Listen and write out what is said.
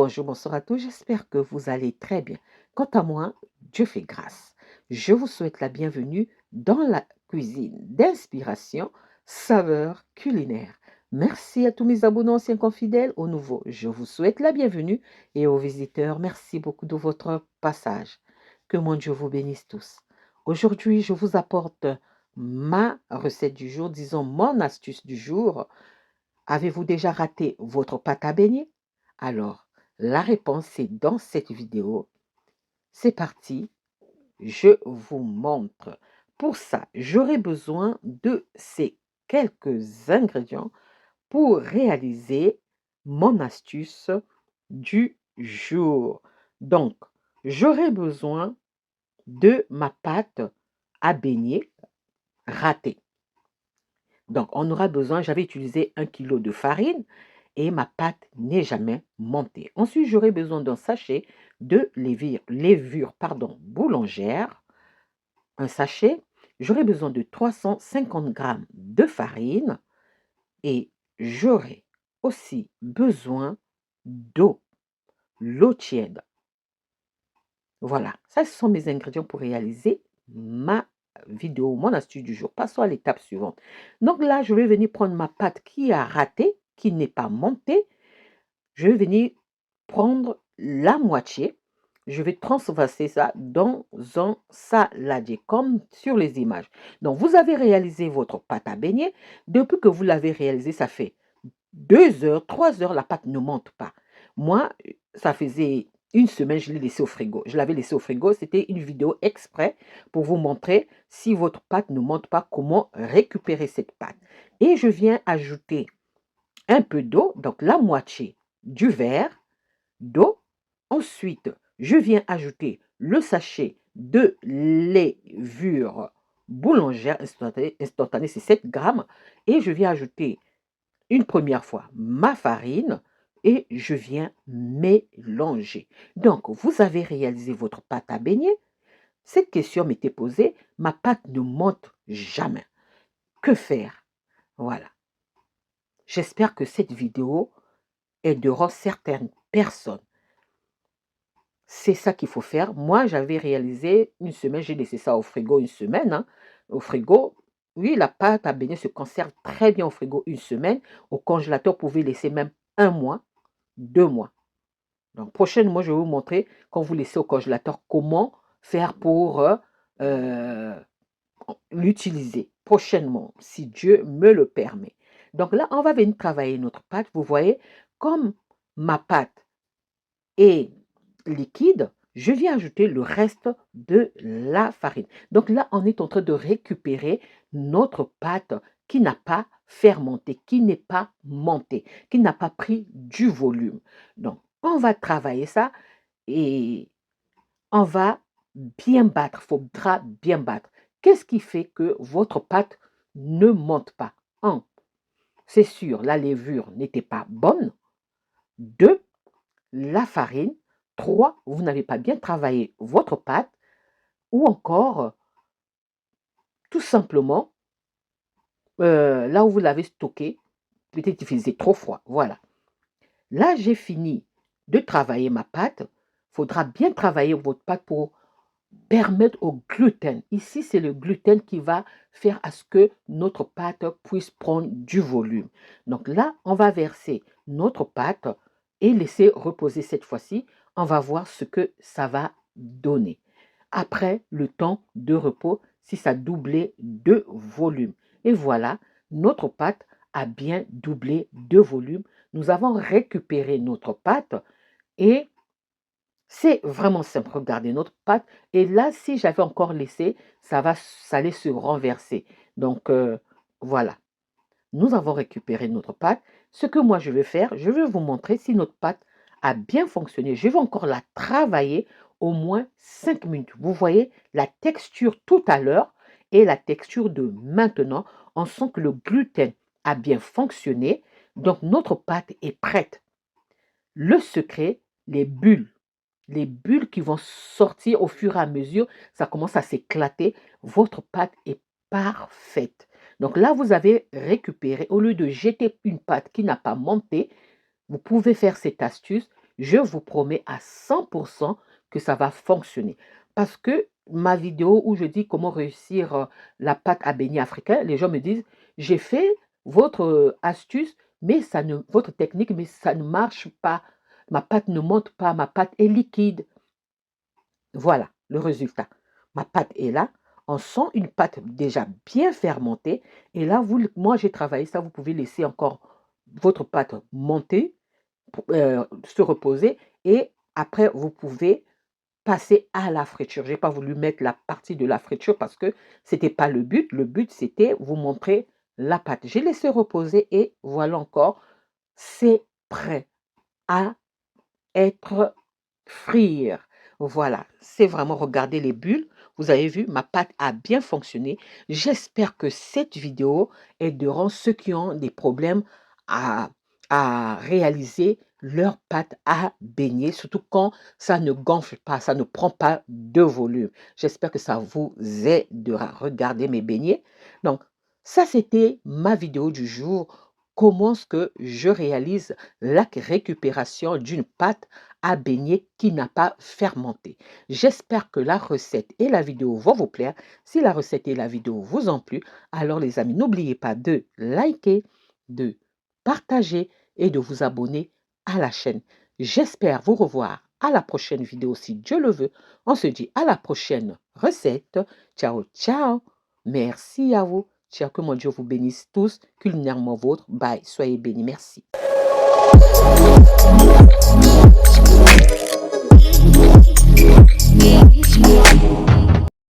Bonjour, bonsoir à tous, j'espère que vous allez très bien. Quant à moi, Dieu fait grâce. Je vous souhaite la bienvenue dans la cuisine d'inspiration, saveur culinaire. Merci à tous mes abonnés anciens comme fidèles, aux nouveaux, je vous souhaite la bienvenue et aux visiteurs, merci beaucoup de votre passage. Que mon Dieu vous bénisse tous. Aujourd'hui, je vous apporte ma recette du jour, disons mon astuce du jour. Avez-vous déjà raté votre pâte à beignet? Alors, la réponse est dans cette vidéo. C'est parti, je vous montre. Pour ça, j'aurai besoin de ces quelques ingrédients pour réaliser mon astuce du jour. Donc, j'aurai besoin de ma pâte à beignet râtée. Donc, on aura besoin, j'avais utilisé 1 kg de farine et ma pâte n'est jamais montée. Ensuite, j'aurai besoin d'un sachet de levure boulangère, un sachet. J'aurai besoin de 350 g de farine et j'aurai aussi besoin d'eau, l'eau tiède. Voilà, ça ce sont mes ingrédients pour réaliser ma vidéo, mon astuce du jour. Passons à l'étape suivante. Donc là, je vais venir prendre ma pâte qui a raté, qui n'est pas montée. Je vais venir prendre la moitié. Je vais transvaser ça dans un saladier, comme sur les images. Donc, vous avez réalisé votre pâte à beignet. Depuis que vous l'avez réalisé, ça fait 2 heures, 3 heures, la pâte ne monte pas. Moi, ça faisait une semaine, je l'ai laissé au frigo. Je l'avais laissé au frigo. C'était une vidéo exprès pour vous montrer si votre pâte ne monte pas, comment récupérer cette pâte. Et je viens ajouter un peu d'eau, donc la moitié du verre d'eau. Ensuite, je viens ajouter le sachet de levure boulangère instantanée, c'est 7 grammes. Et je viens ajouter une première fois ma farine et je viens mélanger. Donc, vous avez réalisé votre pâte à beignet. Cette question m'était posée, ma pâte ne monte jamais. Que faire? Voilà. J'espère que cette vidéo aidera certaines personnes. C'est ça qu'il faut faire. Moi, j'avais réalisé une semaine, j'ai laissé ça au frigo une semaine. Au frigo, oui, la pâte à beignet se conserve très bien au frigo une semaine. Au congélateur, vous pouvez laisser même 1 mois, 2 mois. Donc, prochainement, je vais vous montrer, quand vous laissez au congélateur, comment faire pour l'utiliser. Prochainement, si Dieu me le permet. Donc là, on va venir travailler notre pâte. Vous voyez, comme ma pâte est liquide, je viens ajouter le reste de la farine. Donc là, on est en train de récupérer notre pâte qui n'a pas fermenté, qui n'est pas montée, qui n'a pas pris du volume. Donc, on va travailler ça et on va bien battre. Il faudra bien battre. Qu'est-ce qui fait que votre pâte ne monte pas? 1, c'est sûr, la levure n'était pas bonne. 2, la farine. 3, vous n'avez pas bien travaillé votre pâte. Ou encore, tout simplement, là où vous l'avez stocké, peut-être il faisait trop froid. Voilà. Là, j'ai fini de travailler ma pâte. Il faudra bien travailler votre pâte pour permettre au gluten. Ici, c'est le gluten qui va faire à ce que notre pâte puisse prendre du volume. Donc là, on va verser notre pâte et laisser reposer cette fois-ci. On va voir ce que ça va donner. Après le temps de repos, si ça doublait de volume. Et voilà, notre pâte a bien doublé de volume. Nous avons récupéré notre pâte et c'est vraiment simple. Regardez notre pâte. Et là, si j'avais encore laissé, ça allait se renverser. Donc, voilà. Nous avons récupéré notre pâte. Ce que moi, je vais faire, je vais vous montrer si notre pâte a bien fonctionné. Je vais encore la travailler au moins 5 minutes. Vous voyez la texture tout à l'heure et la texture de maintenant. On sent que le gluten a bien fonctionné. Donc, notre pâte est prête. Le secret, les bulles. Les bulles qui vont sortir au fur et à mesure, ça commence à s'éclater. Votre pâte est parfaite. Donc là, vous avez récupéré, au lieu de jeter une pâte qui n'a pas monté, vous pouvez faire cette astuce, je vous promets à 100% que ça va fonctionner. Parce que ma vidéo où je dis comment réussir la pâte à beignet africain, les gens me disent, j'ai fait votre astuce, mais votre technique, mais ça ne marche pas. Ma pâte ne monte pas, ma pâte est liquide. Voilà le résultat. Ma pâte est là. On sent une pâte déjà bien fermentée. Et là, moi, j'ai travaillé ça. Vous pouvez laisser encore votre pâte monter, se reposer. Et après, vous pouvez passer à la friture. Je n'ai pas voulu mettre la partie de la friture parce que ce n'était pas le but. Le but, c'était vous montrer la pâte. J'ai laissé reposer et voilà encore, c'est prêt à être frire. Voilà, c'est vraiment, regardez les bulles. Vous avez vu, ma pâte a bien fonctionné. J'espère que cette vidéo aideront ceux qui ont des problèmes à, à réaliser leur pâte à beignet, surtout quand ça ne gonfle pas, ça ne prend pas de volume. J'espère que ça vous aidera. Regardez mes beignets. Donc, ça, c'était ma vidéo du jour. Comment est-ce que je réalise la récupération d'une pâte à beignet qui n'a pas fermenté. J'espère que la recette et la vidéo vont vous plaire. Si la recette et la vidéo vous ont plu, alors les amis, n'oubliez pas de liker, de partager et de vous abonner à la chaîne. J'espère vous revoir à la prochaine vidéo si Dieu le veut. On se dit à la prochaine recette. Ciao, ciao. Merci à vous. Ciao, que mon Dieu vous bénisse tous, culinairement vôtre. Bye, soyez bénis. Merci. Thank you.